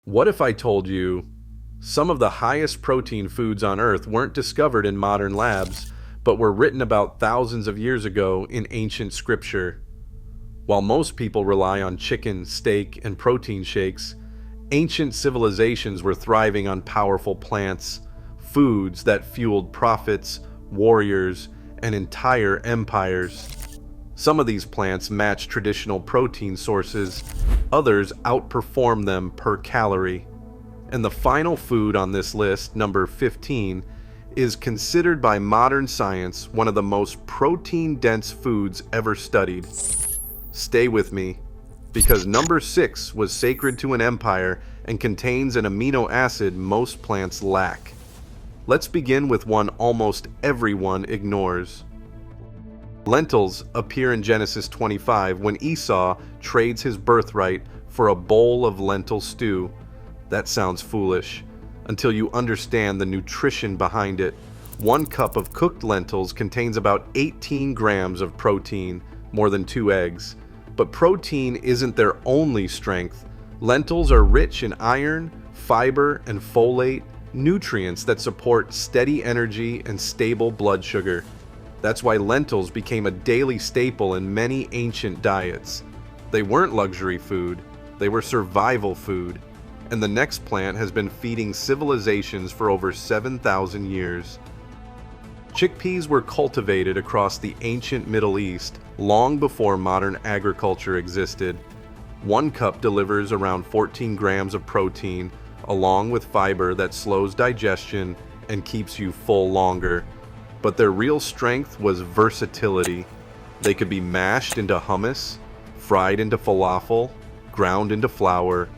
What if I told you some of the highest protein foods on Earth weren't discovered in modern labs, but were written about thousands of years ago in ancient scripture? While most people rely on chicken, steak, and protein shakes, ancient civilizations were thriving on powerful plants, foods that fueled prophets, warriors, and entire empires. Some of these plants match traditional protein sources, others outperform them per calorie. And the final food on this list, number 15, is considered by modern science one of the most protein-dense foods ever studied. Stay with me, because number 6 was sacred to an empire and contains an amino acid most plants lack. Let's begin with one almost everyone ignores. Lentils appear in Genesis 25 when Esau trades his birthright for a bowl of lentil stew. That sounds foolish, until you understand the nutrition behind it. 1 cup of cooked lentils contains about 18 grams of protein, more than 2 eggs. But protein isn't their only strength. Lentils are rich in iron, fiber, and folate, nutrients that support steady energy and stable blood sugar. That's why lentils became a daily staple in many ancient diets. They weren't luxury food, they were survival food. And the next plant has been feeding civilizations for over 7,000 years. Chickpeas were cultivated across the ancient Middle East long before modern agriculture existed. 1 cup delivers around 14 grams of protein, along with fiber that slows digestion and keeps you full longer. But their real strength was versatility. They could be mashed into hummus, fried into falafel, ground into flour,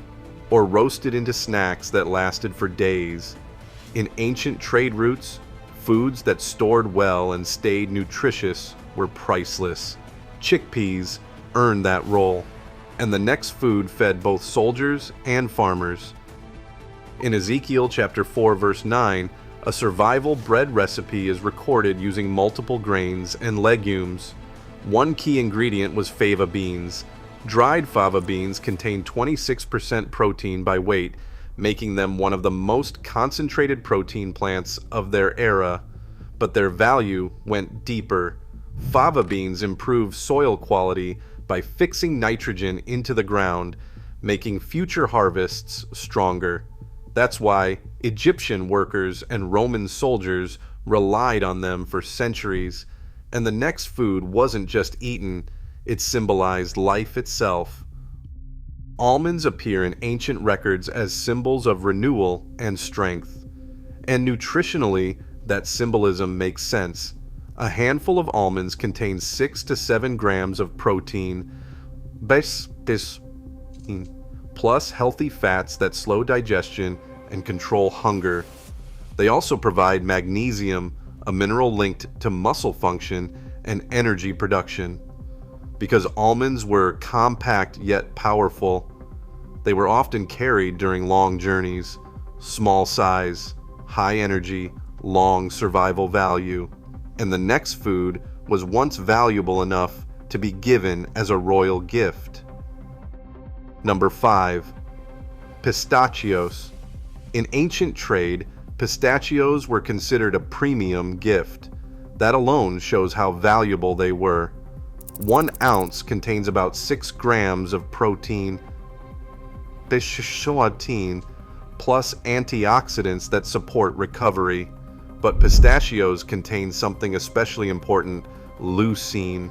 or roasted into snacks that lasted for days. In ancient trade routes, foods that stored well and stayed nutritious were priceless. Chickpeas earned that role, and the next food fed both soldiers and farmers. In Ezekiel chapter 4 verse 9, a survival bread recipe is recorded using multiple grains and legumes. One key ingredient was fava beans. Dried fava beans contain 26% protein by weight, making them one of the most concentrated protein plants of their era. But their value went deeper. Fava beans improve soil quality by fixing nitrogen into the ground, making future harvests stronger. That's why Egyptian workers and Roman soldiers relied on them for centuries. And the next food wasn't just eaten, it symbolized life itself. Almonds appear in ancient records as symbols of renewal and strength. And nutritionally, that symbolism makes sense. A handful of almonds contains 6 to 7 grams of protein, plus healthy fats that slow digestion and control hunger. They also provide magnesium, a mineral linked to muscle function and energy production. Because almonds were compact yet powerful, they were often carried during long journeys. Small size, high energy, long survival value. And the next food was once valuable enough to be given as a royal gift. Number 5. Pistachios. In ancient trade, pistachios were considered a premium gift. That alone shows how valuable they were. 1 ounce contains about 6 grams of protein, plus antioxidants that support recovery. But pistachios contain something especially important, leucine.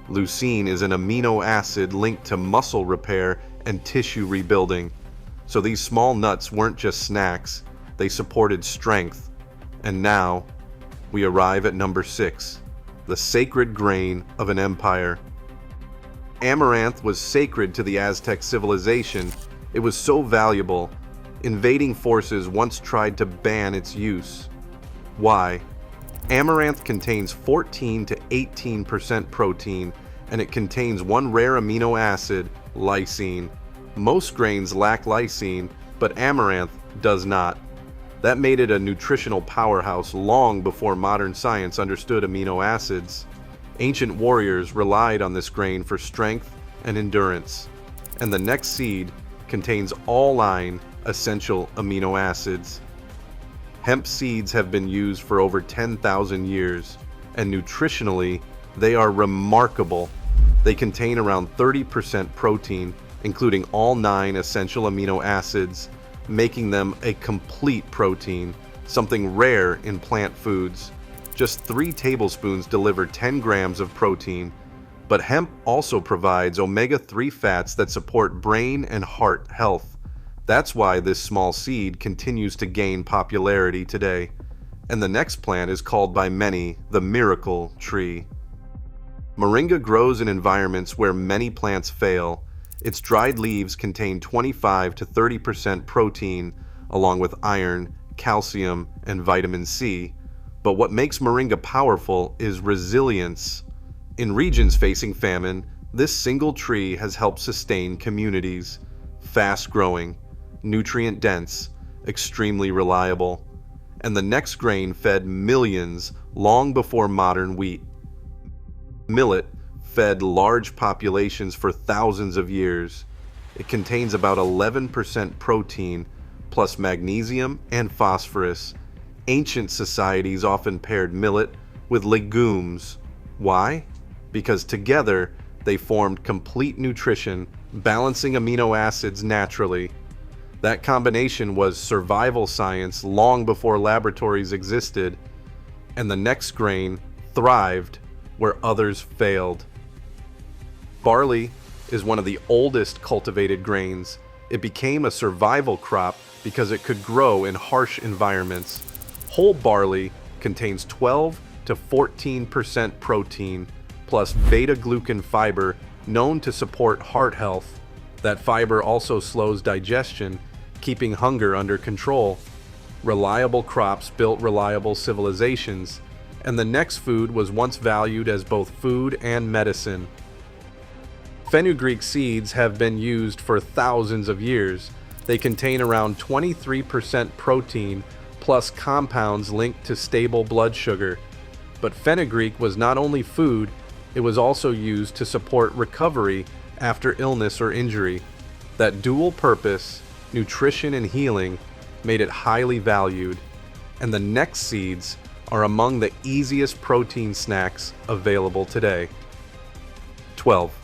Leucine is an amino acid linked to muscle repair and tissue rebuilding. So these small nuts weren't just snacks, they supported strength. And now, we arrive at number 6, the sacred grain of an empire. Amaranth was sacred to the Aztec civilization. It was so valuable, invading forces once tried to ban its use. Why? Amaranth contains 14 to 18% protein, and it contains 1 rare amino acid, lysine. Most grains lack lysine, but amaranth does not. That made it a nutritional powerhouse long before modern science understood amino acids. Ancient warriors relied on this grain for strength and endurance. And the next seed contains all iron essential amino acids. Hemp seeds have been used for over 10,000 years, and nutritionally, they are remarkable. They contain around 30% protein, including all 9 essential amino acids, making them a complete protein, something rare in plant foods. Just 3 tablespoons deliver 10 grams of protein, but hemp also provides omega-3 fats that support brain and heart health. That's why this small seed continues to gain popularity today. And the next plant is called by many the miracle tree. Moringa grows in environments where many plants fail. Its dried leaves contain 25 to 30% protein, along with iron, calcium, and vitamin C. But what makes moringa powerful is resilience. In regions facing famine, this single tree has helped sustain communities. Fast-growing, nutrient-dense, extremely reliable. And the next grain fed millions long before modern wheat. Millet fed large populations for thousands of years. It contains about 11% protein, plus magnesium and phosphorus. Ancient societies often paired millet with legumes. Why? Because together they formed complete nutrition, balancing amino acids naturally. That combination was survival science long before laboratories existed, and the next grain thrived where others failed. Barley is one of the oldest cultivated grains. It became a survival crop because it could grow in harsh environments. Whole barley contains 12 to 14% protein, plus beta-glucan fiber known to support heart health. That fiber also slows digestion, keeping hunger under control. Reliable crops built reliable civilizations, and the next food was once valued as both food and medicine. Fenugreek seeds have been used for thousands of years. They contain around 23% protein, plus compounds linked to stable blood sugar. But fenugreek was not only food, it was also used to support recovery after illness or injury. That dual purpose, nutrition and healing, made it highly valued. And the next seeds are among the easiest protein snacks available today. 12.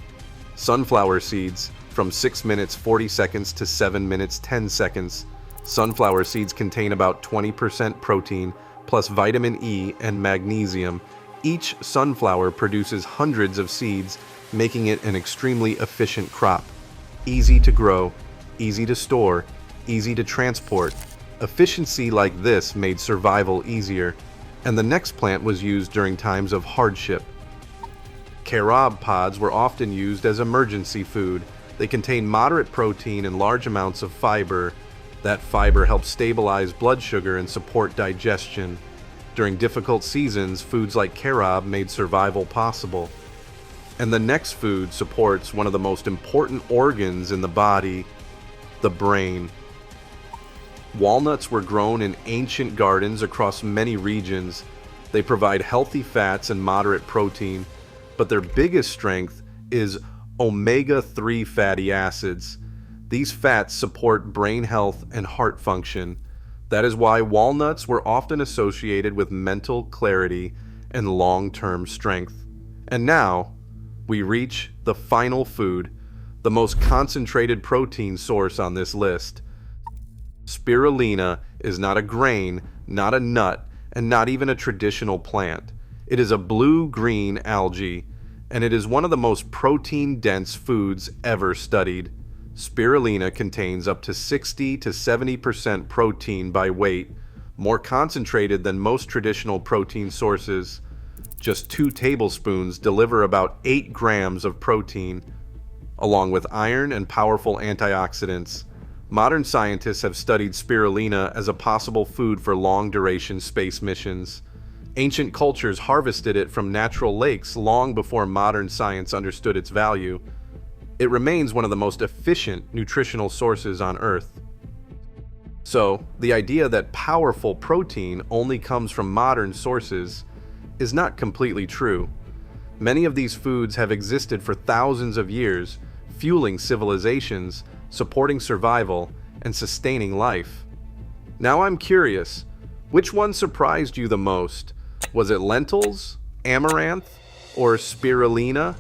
Sunflower seeds, from 6 minutes 40 seconds to 7 minutes 10 seconds. Sunflower seeds contain about 20% protein, plus vitamin E and magnesium. Each sunflower produces hundreds of seeds, making it an extremely efficient crop. Easy to grow, easy to store, easy to transport. Efficiency like this made survival easier, and the next plant was used during times of hardship. Carob pods were often used as emergency food. They contain moderate protein and large amounts of fiber. That fiber helps stabilize blood sugar and support digestion. During difficult seasons, foods like carob made survival possible. And the next food supports one of the most important organs in the body, the brain. Walnuts were grown in ancient gardens across many regions. They provide healthy fats and moderate protein, but their biggest strength is omega-3 fatty acids. These fats support brain health and heart function. That is why walnuts were often associated with mental clarity and long-term strength. And now, we reach the final food, the most concentrated protein source on this list. Spirulina is not a grain, not a nut, and not even a traditional plant. It is a blue-green algae, and it is one of the most protein-dense foods ever studied. Spirulina contains up to 60 to 70% protein by weight, more concentrated than most traditional protein sources. Just 2 tablespoons deliver about 8 grams of protein, along with iron and powerful antioxidants. Modern scientists have studied spirulina as a possible food for long-duration space missions. Ancient cultures harvested it from natural lakes long before modern science understood its value. It remains one of the most efficient nutritional sources on Earth. So, the idea that powerful protein only comes from modern sources is not completely true. Many of these foods have existed for thousands of years, fueling civilizations, supporting survival, and sustaining life. Now I'm curious, which one surprised you the most? Was it lentils, amaranth, or spirulina?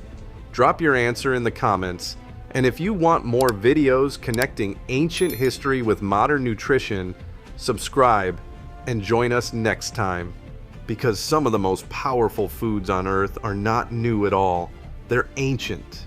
Drop your answer in the comments, and if you want more videos connecting ancient history with modern nutrition, subscribe and join us next time. Because some of the most powerful foods on Earth are not new at all, they're ancient.